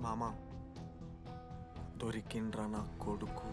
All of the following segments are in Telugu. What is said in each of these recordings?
మామ దొరికిండ్రా నా కొడుకు.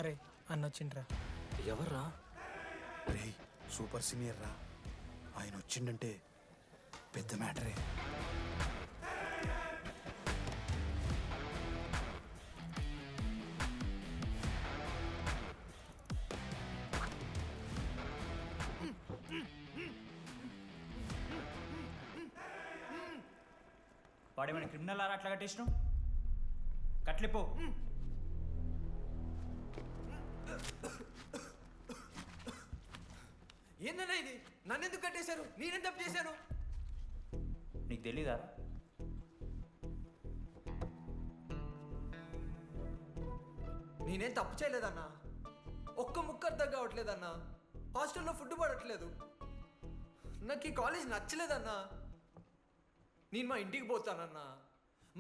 అరే అన్న వచ్చిండ్రా. ఎవర్రా? రే సూపర్ సీనియర్ రా, ఆయన వచ్చిండంటే పెద్ద మ్యాటరే. వాడేమైనా క్రిమినల్ ఆరా అట్లా కట్టేసినావు? కట్లిపో. ఏందన్నా ఇది? నన్నెందుకు కట్టేశారు? నేనేం తప్పు చేశాను? నీకు తెలీదా? నేనేం తప్పు చేయలేదన్నా. ఒక్క ముక్క అర్థం కావట్లేదన్నా. హాస్టల్లో ఫుడ్ పడట్లేదు. నాకు ఈ కాలేజ్ నచ్చలేదన్నా. నేను మా ఇంటికి పోతానన్నా.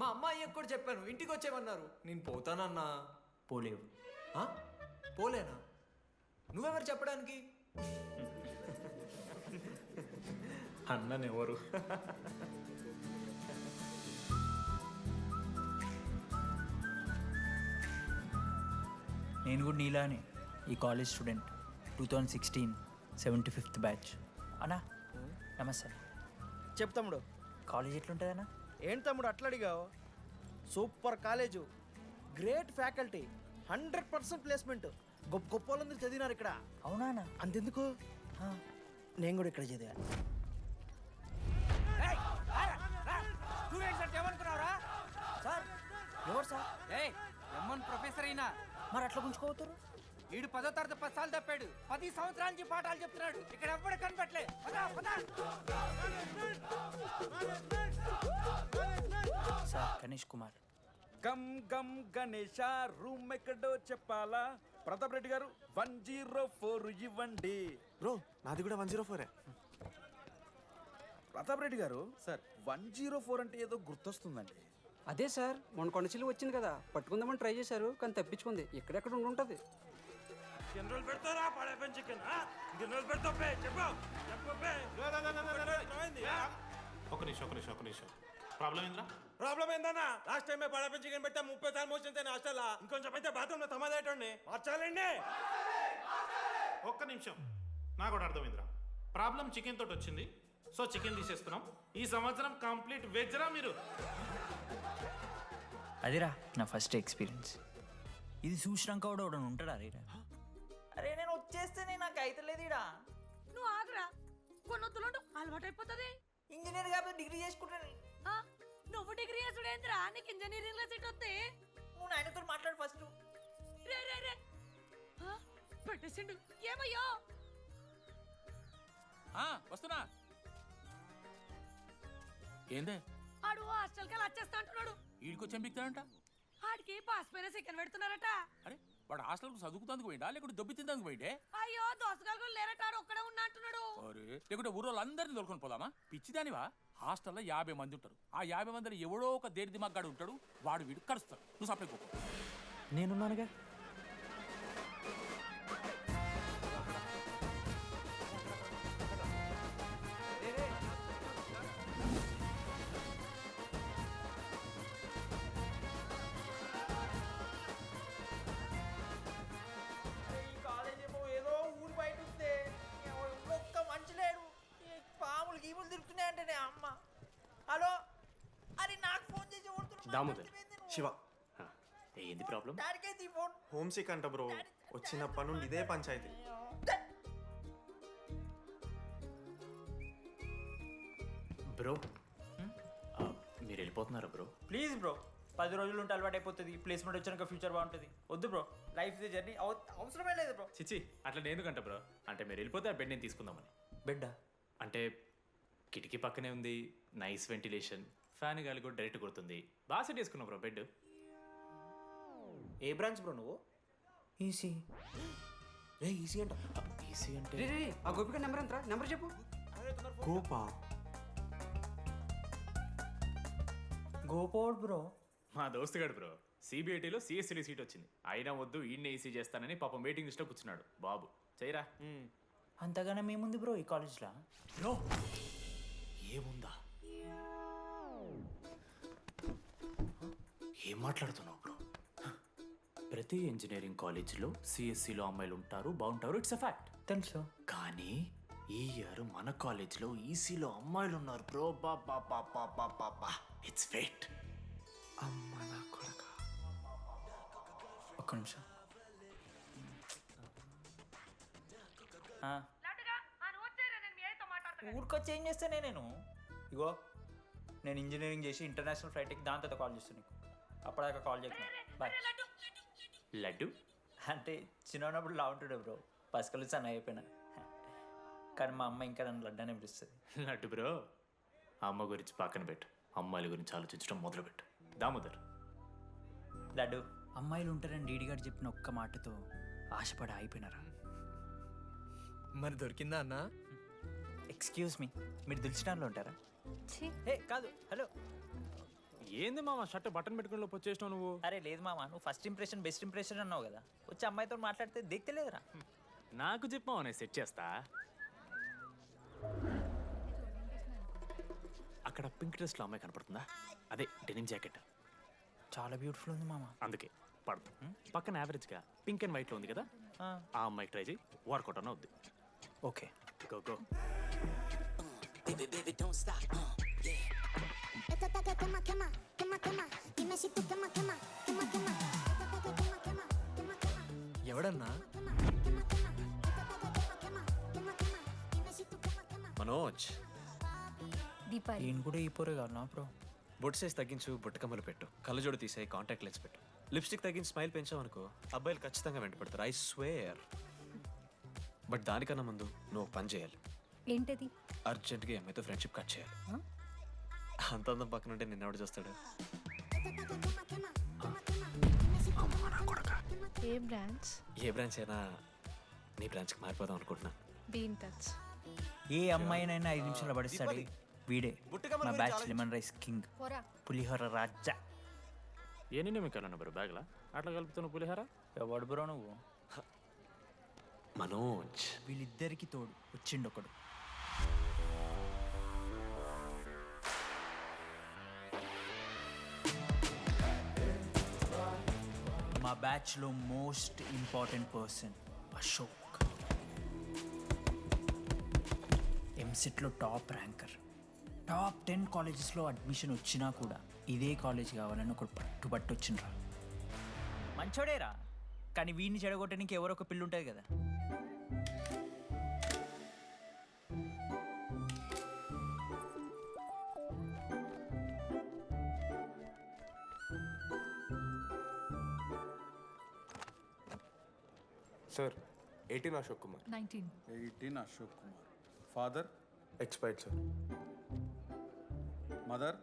మా అమ్మాయికి కూడా చెప్పాను, ఇంటికి వచ్చేవన్నారు. నేను పోతానన్నా. పోలేవు. ఆ? పోలేనా? నువ్వెవరు చెప్పడానికి? అన్ననెవరు? నేను కూడా నీలానే ఈ కాలేజ్ స్టూడెంట్, 2016 75th బ్యాచ్. అన్నా నమస్తే. చెప్పు తమ్ముడు. కాలేజ్ ఎట్లుంటుందన్నా? ఏంటి తమ్ముడు అట్లా అడిగావు? Super college, great faculty, 100% placement. గొప్ప గొప్ప వాళ్ళందరూ చదివినారు ఇక్కడ. అవునా అన్న? అంతెందుకు, నేను కూడా ఇక్కడ చదివా. సార్ ఎవరు సార్? ఎమ్మన్ ప్రొఫెసర్ అయినా మరి అట్లా గుంజుకోవతారు? వీడు 10వ తరగతి 10 సార్లు తప్పాడు. 10 సంవత్సరాల నుంచి పాఠాలు చెప్తున్నాడు. ఇక్కడ ఎవ్వడు కనపట్లే. సార్ గణేష్ కుమార్. గమ్ గమ్ గణేష రూమ్ ఎక్కడో చెప్పాలా? ప్రతాప్ రెడ్డి గారు 104 ఇవ్వండి. బ్రో నాది కూడా 104. ప్రతాప్ రెడ్డి గారు సార్ 104 అంటే ఏదో గుర్తొస్తుందండి. అదే సార్, మొన్న కొండచిల్లు వచ్చింది కదా, పట్టుకుందామని ట్రై చేశారు కానీ తప్పించుకుంది. ఎక్కడెక్కడ ఉండుంటది. జనరల్ పెడతారా పాడే పెన్ చికెన్? జనరల్ పెడతా చెప్పు చెప్పు. ఒక నిమిషం ప్రాబ్లం ఏంద్రా? ప్రాబ్లం ఏందన్నా? లాస్ట్ టైం పాడే పెన్ చికెన్ పెట్టా 30 సార్లు మోసింది హాస్టల్. ఇంకొంచెం అయితే బాత్రూమ్ లో తమాదేటండి మార్చాలండి. ఒక్క నిమిషం, నాకు కూడా అర్థమైందిరా. ప్రాబ్లం చికెన్ తోటి వచ్చింది, సో చికెన్ తీసేస్తున్నాం. ఈ సంవత్సరం కంప్లీట్ వెజ్ రా మీరు. అదిరా నా ఫస్ట్ ఎక్స్పీరియన్స్. ఇది చూసినాక కూడా ఒకడు ఉంటాడా? అరే నేను వచ్చేస్తేనే నాకు అయితలేదు ఇడా. నువ్వు ఆగరా, కొన్నొత్తులు అలవాటు అయిపోతుంది. ఇంజనీర్ కాబట్టి డిగ్రీ చేసుకుంటాను. నువ్వు డిగ్రీ చేసుడేంద్రా, నీకు ఇంజనీరింగ్ లో సీట్ వస్తే. నువ్వు నాయనతో మాట్లాడు ఫస్ట్. రే రే రే పెట్టేసిండు. ఏమయ్యో వస్తున్నా. ఏందే ఆడు హాస్టల్ కి వచ్చేస్తా అంటున్నాడు. వీడికి చెంపిస్తాడంట. ఆడికి పాస్ పైన సెకండ్ పెడుతున్నారట. అరే వాడు హాస్టల్కు చదువుకుతానికి పోయిండా లేకుంటే దొబ్బి తిందానికి పోయిండే? అయ్యో దోసగాలు లేరట, ఆడు ఒక్కడే ఉన్నా అంటున్నాడు. అరే లేకుంటే ఊరోళ్ళందరినీ అందరినీ తోలుకొని పోదామా? పిచ్చిదానివా? హాస్టల్లో 50 మంది ఉంటారు. ఆ 50 మందిలో ఎవడో ఒక దేడి దిమాగ్గాడు ఉంటాడు. వాడు వీడు కలుస్తాడు. నువ్వు సప్లై కోపం. నేనున్నానుగా. ఏదో ఊరు బయట వస్తే ఒక్క మంచి లేడు. పాములు గీములు తిరుగుతున్నాయంటే అమ్మ. హలో, అది నాకు ఫోన్ చేసి దామోదర్ శివ, ఏంది ప్రాబ్లం? డాడీకైతే ఈ ఫోన్. హోమ్ సిక్ అంట బ్రో. వచ్చినప్పటి నుండి ఇదే పంచాయతీ. బ్రో మీరు వెళ్ళిపోతున్నారా బ్రో? ప్లీజ్ బ్రో, 10 రోజులు ఉంటే అలవాటు అయిపోతుంది. ప్లేస్మెంట్ వచ్చినాక ఫ్యూచర్ బాగుంటుంది. వద్దు బ్రో, లైఫ్ ఇస్ జర్నీ. అవసరమే లేదు బ్రో. చిచ్చి అట్లా ఎందుకంట బ్రో? అంటే మీరు వెళ్ళిపోతే ఆ బెడ్ నేను తీసుకుందామని. బెడ్డా? అంటే కిటికీ పక్కనే ఉంది, నైస్ వెంటిలేషన్, ఫ్యాన్ గాలి కూడా డైరెక్ట్ కొడుతుంది. బాగా సెట్ చేసుకున్నావు బ్రో బెడ్. ఏ బ్రాంచ్ బ్రో నువ్వు? ఈసీ. రే ఈసీ అంట. ఏసీ అంటే రే రే, ఆ గోపిక నెంబర్ ఎంతరా? నెంబర్ చెప్పు. గోపా గోపోడ్ బ్రో. మా దోస్తుగాడు బ్రో సిబిఐటీలో సిఎస్సీలో సీట్ వచ్చింది. అయినా వద్దు ఈయన్నే ఈసీ చేస్తానని పాపం వెయిటింగ్ లిస్ట్లో కూర్చున్నాడు. బాబు చేయరా. అంతగానే మేముంది బ్రో ఈ కాలేజ్లో. బ్రో ఏముందా? ఏం మాట్లాడుతున్నావు బ్రో? ప్రతి ఇంజనీరింగ్ కాలేజీలో సిఎస్సిలో అమ్మాయిలు ఉంటారు, బాగుంటారు. It's a fact. తెలుసు. కానీ ఈ ఇయర్ మన కాలేజ్లో ఈసీలో అమ్మాయిలు ఉన్నారు బ్రో. బా ఇట్స్ ఫేట్. అమ్మ నా కొడక. ఒక్క నిమిషం. ఊరికొచ్చి ఏం చేస్తానే నేను? ఇగో నేను ఇంజనీరింగ్ చేసి ఇంటర్నేషనల్ ఫ్లైట్కి దాని తర్వాత కాల్ చేస్తాను నీకు. అప్పటిదాకా కాల్ చేయకుండా బాయ్. లడ్డు అంటే చిన్నప్పుడు లా ఉంటుండే బ్రో, పసుకలు సన్న అయిపోయినా. కానీ మా అమ్మ ఇంకా నన్ను లడ్డానే పిలుస్తుంది. లడ్డు బ్రో అమ్మ గురించి పక్కన పెట్టు, అమ్మాయిల గురించి ఆలోచించడం మొదలుపెట్టు. దామోదర్ లడ్డు, అమ్మాయిలు ఉంటారని డీడీ గారు చెప్పిన ఒక్క మాటతో ఆశపడి అయిపోయినారా? మరి దొరికిందా అన్న? ఎక్స్క్యూజ్ మీ, మీరు దిల్చినాల్లో ఉంటారా? ఏ కాదు, హలో. ఏంది మామ షర్ట్ బటన్ పెట్టుకుని లోపు వచ్చేసినావు నువ్వు? అరే లేదు మామ, నువ్వు ఫస్ట్ ఇంప్రెషన్ బెస్ట్ ఇంప్రెషన్ అన్నావు కదా, వచ్చి అమ్మాయితో మాట్లాడితే దిక్కలేదురా. నాకు చెప్పావు నేను సెట్ చేస్తా. అక్కడ పింక్ డ్రెస్లో అమ్మాయి కనపడుతుందా? అదే డెనిమ్ జాకెట్. చాలా బ్యూటిఫుల్ ఉంది మామ. అందుకే పడదు. పక్కన యావరేజ్గా పింక్ అండ్ వైట్లో ఉంది కదా, ఆ అమ్మాయికి ట్రై చేయి. వర్కౌట్ అన్న వద్దు. Okay go go. ఎవడన్నా? మనోజ్, దీపాలి ఈయన కూడా ఈ పోరే కాదు నా బ్రో. బొట్టు సైజ్ తగ్గించు, బుట్టకమ్మలు పెట్టు, కళ్ళజోడు తీసాయి, కాంటాక్ట్ లెన్స్ పెట్టు, లిప్స్టిక్ తగ్గించి స్మైల్ పెంచావనుకో అబ్బాయిలు ఖచ్చితంగా వెంటపడతారు. I swear. బట్ దానికన్నా ముందు నువ్వు ఒక పని చేయాలి. ఏంటది? అర్జెంట్గా అమ్మాయితో ఫ్రెండ్షిప్ కట్ చేయాలి. అంత అందం పక్కన ఉంటే నిన్నెవడు చూస్తాడు? ఏ బ్రాంచ్? ఏ బ్రాంచ్ అయినా నీ బ్రాంచ్కి మారిపోదాం అనుకుంటున్నా. Be in touch. ఏ అమ్మాయినైనా 5 నిమిషాలు పడిస్తాడు వీడే. మా బ్యాచ్ లెమన్ రైస్ కింగ్, పోరా. పులిహోర రాజా. ఎన్ని నిమిషాలు బ్రో బ్యాగ్లా అట్లా కలుపుతున్న పులిహార? ఎవడు బ్రో నువ్వు? మనోజ్, వీళ్ళిద్దరికి తోడు వచ్చిండు ఒకడు. మా బ్యాచ్లో మోస్ట్ ఇంపార్టెంట్ పర్సన్ అశోక్. ఎంసెట్లో టాప్ ర్యాంకర్. టాప్ 10 కాలేజెస్లో అడ్మిషన్ వచ్చినా కూడా ఇదే కాలేజ్ కావాలని ఒకడు పట్టుబట్టి వచ్చిండ్రా. మంచోడేరా, కానీ వీడిని చెడగొట్టడానికి ఎవరో ఒక పిల్లు ఉంటుంది కదా. Sir 18 Ashok Kumar. 19. Ashok Kumar. Father? Expired sir. Mother?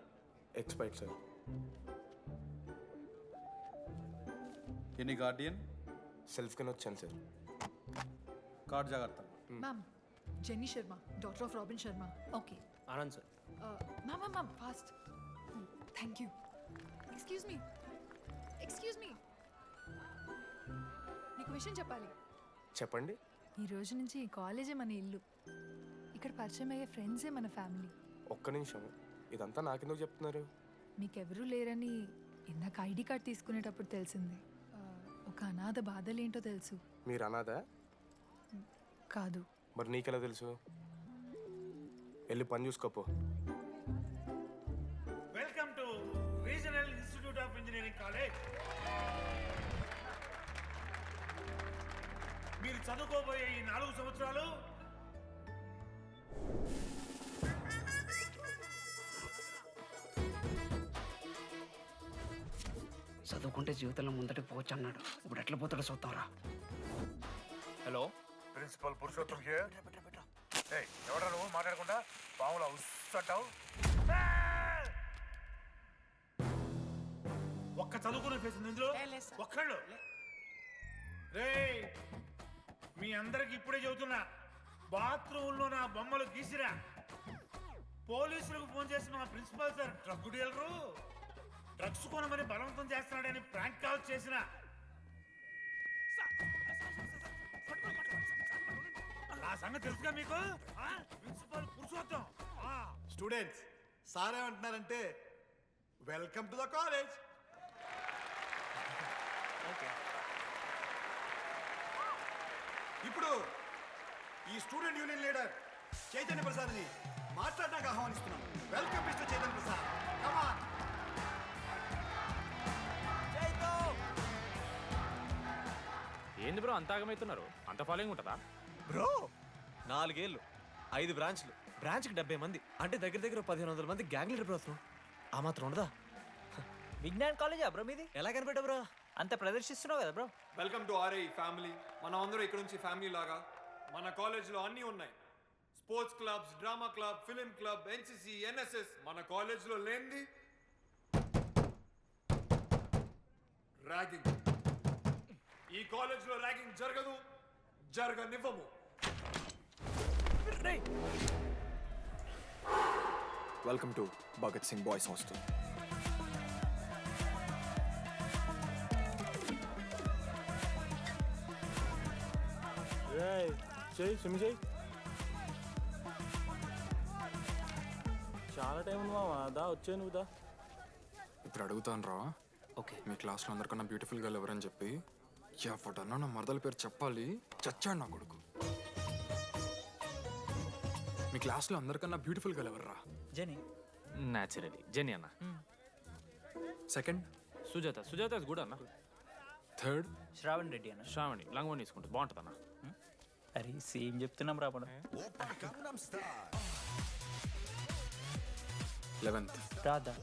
Expired sir. Any Guardian? Self కింద వచ్చాను సార్. కార్డ్ జాగ్రత్త. Ma'am, Jenny Sharma, daughter of Robin Sharma. Okay. Anand sir. Ma'am, fast. Thank you. Excuse me. నీకు విషయం చెప్పాలి. చెప్పండి. ఈ రోజు నుంచి ఈ కాలేజే మన ఇల్లు. ఇక్కడ పరిచయం అయ్యే ఫ్రెండ్సే మన ఫ్యామిలీ. ఒక్క నిమిషం, ఇదంతా నాకెందుకు చెప్తున్నారు? మీకెవరూ లేరని ఇందాక ఐడి కార్డ్ తీసుకునేటప్పుడు తెలిసింది. ఒక అనాథ బాధలేంటో తెలుసు. మీరు అనాదా? కాదు. మరి నీకెలా తెలుసు? వెళ్ళి పని చూసుకోపో. Welcome to regional institute of engineering college. మీరు చదువుకోబోయే ఈ 4 సంవత్సరాలు చదువుకుంటే జీవితంలో ముందటికి పోవచ్చు అన్నాడు. ఇప్పుడు ఎట్లా పోతాడో చూద్దాంరా. Hello, principal Purushottam here. ఎవడా నువ్వు మాట్లాడకుండా పాములా ఉస్సంటావు? ఒక్క చదువుకునే ఫేస్ ఇందులో ఒక్కళ్ళు. రే మీ అందరికి ఇప్పుడే చెబుతున్నా, బాత్రూంలో నా బొమ్మలు గీసిరా. పోలీసులకు ఫోన్ చేసి మా principal sir drug dealer drugs కొనమని బలవంతం చేస్తున్నాడని ప్రాంక్ కాల్ చేసిన. ఆ సంగతి తెలుసుగా మీకు? ప్రిన్సిపల్ పురుషోత్తం. స్టూడెంట్స్ సార్ ఏమంటున్నారంటే వెల్కమ్ టు ద కాలేజ్. ఇప్పుడు ఈ స్టూడెంట్ యూనియన్ లీడర్ చైతన్య ప్రసాద్ని మాట్లాడడానికి ఆహ్వానిస్తున్నాం. Welcome mister Chaitanya Prasad. Come on. ఏంది బ్రో అంత ఆగమవుతున్నారు? అంత ఫాలోయింగ్ ఉంటుందా బ్రో? 4 ఏళ్ళు 5 బ్రాంచ్లు, బ్రాంచ్కి 70 మంది, అంటే దగ్గర దగ్గర 1500 మంది గ్యాంగ్ లీడర్ బ్రో. అసలు ఆ మాత్రం ఉండదా? విజ్ఞాన్ కాలేజా బ్రో మీది? ఎలా కనిపెట్టా బ్రో? అంత ప్రదర్శిస్తున్నావు కదా bro. Welcome to RI family. మనం అందరూ ఇక్కడ నుంచి ఫ్యామిలీ లాగా. మన కాలేజ్లో అన్నీ ఉన్నాయి. Sports clubs, drama club, film club, NCC, NSS. మన కాలేజ్లో లేనిది ర్యాగింగ్. ఈ కాలేజ్లో ర్యాగింగ్ జరగదు, జరగనివ్వము. Welcome to Bhagat Singh boys hostel. చాలా టైం ఉంది మామ. దా వచ్చే నువ్వు దా. ఇప్పుడు అడుగుతాను రా. ఓకే. మీ క్లాస్లో అందరికన్నా బ్యూటిఫుల్ గర్ల్ ఎవరని చెప్పి ఎవడన్నా నా మరదల పేరు చెప్పాలి. చచ్చాడు నా కొడుకు. మీ క్లాస్లో అందరికన్నా బ్యూటిఫుల్ గర్ల్ ఎవర్రా? జని. న్యాచురలీ జెనీ అన్న. Second Sujatha. Sujatha is good అన్న. థర్డ్ శ్రావణ్ రెడ్డి అన్న. శ్రావణి లంగవని తీసుకుంటుంది, బాగుంటుంది అన్న. అరే సేమ్ చెప్తున్నాం రా మనం. 11th రాదా?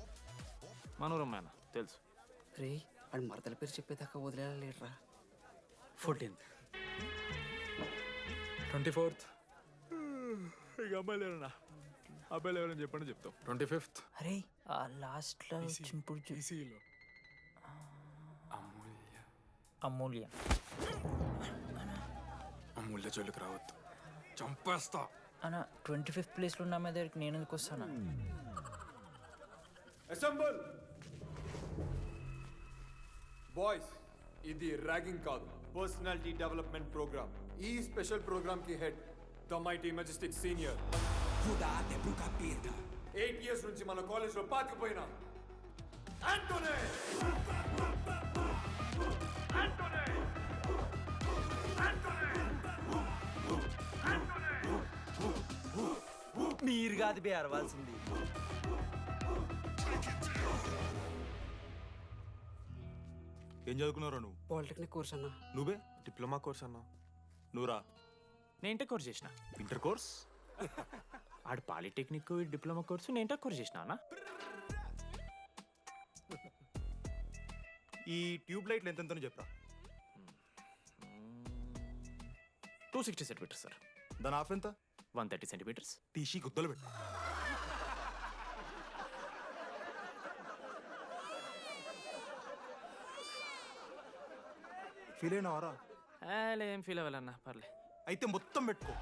మనోరమ్మ అన్న తెలుసు. రే వాడు మరదల పేరు చెప్పేదాకా వదిలేరా. 14th 24th ఇక అమ్మాయి లేరన్నా, అబ్బాయిలు ఎవరని చెప్పండి చెప్తాం. 25th అరే ఆ లాస్ట్లో చింపుడు ఈసీలో అమూల్య. అమూల్య. అమూల్య జోలికి రావద్దు, చంపేస్తా. అన్న 25th ప్లేస్లో ఉన్న అమ్మాయి దగ్గరికి నేను ఎందుకు వస్తానా? Assemble boys. ఇది ర్యాగింగ్ కాదు, పర్సనాలిటీ డెవలప్మెంట్ ప్రోగ్రామ్. ఈ స్పెషల్ ప్రోగ్రామ్ కి head the mighty Majestic senior. 8 years నుంచి మన కాలేజ్ లో పాతిపోయినా ఆంటోనీ. మీరు కాదు బే అరవాల్సింది. ఏం చదువుకున్నారా నువ్వు? పాలిటెక్నిక్ కోర్స్ అన్న. నువ్వే డిప్లొమా కోర్స్ అన్నా. నువ్వురా? నేను ఇంటర్ కోర్స్ చేసిన. Inter course? ఆడు పాలిటెక్నిక్ డిప్లొమా కోర్సు, నేను ఇంటర్ కోర్స్ చేసిన అన్న. ఈ ట్యూబ్ లైట్లు ఎంతెంతనో చెప్పరా. 260 సెంటీమీటర్స్ సార్. దాని ఆఫ్ ఎంత? 130 సెంటీమీటర్స్. టీసీ గుద్దలు పెట్టు. ఫీల్ అయినావారా? ఏం ఫీల్ అవ్వాలన్నా, పర్లే. అయితే మొత్తం పెట్టుకో.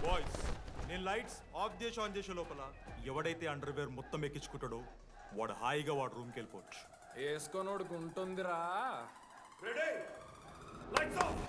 బాయ్స్, నేను లైట్స్ ఆఫ్ చేసి ఆన్ చేసే లోపల ఎవడైతే అండర్వేర్ మొత్తం ఎక్కించుకుంటాడో వాడు హాయిగా వాడు రూమ్కి వెళ్ళిపోవచ్చు. వేసుకోనోడుకు ఉంటుందిరా. Ready, lights off.